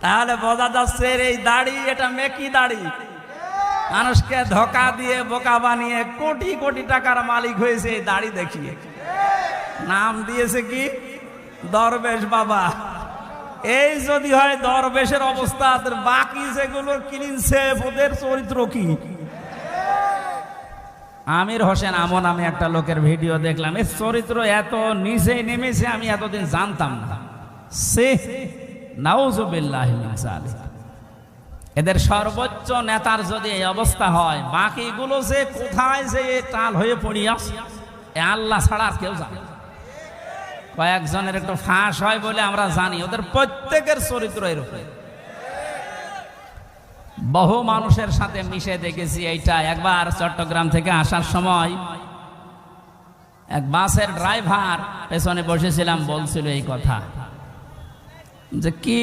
তাহলে বোঝা যাচ্ছে এই দাড়ি এটা মেকি দাড়ি, মানুষকে ধোকা দিয়ে বোকা বানিয়ে কোটি কোটি টাকার মালিক হয়েছে এই দাড়ি দেখিয়ে। নাম দিয়েছে কি? দরবেশ বাবা। এই যদি হয় দরবেশের অবস্থা, বাকি যেগুলো কিনছে ওদের চরিত্র কি? আমির হোসেন আমন আমি একটা লোকের ভিডিও দেখলাম, এর চরিত্র এত নিচে নেমেছে আমি এতদিন জানতাম না। সে নাউজুবিল্লাহি মিন যালিক। এদের সর্বোচ্চ নেতার যদি এই অবস্থা হয়, বাকিগুলো যে কোথায় যে টাল হয়ে পড়িয়াস আল্লাহ ছাড়া আর কেউ জানে। কয়েকজনের একটু ফাঁস হয় বলে আমরা জানি, ওদের প্রত্যেকের চরিত্র এরকম। বহু মানুষের সাথে মিশে দেখেছি এইটা। একবার চট্টগ্রাম থেকে আসার সময় এক বাসের ড্রাইভার পেছনে বসেছিলাম, বলছিল এই কথা যে কি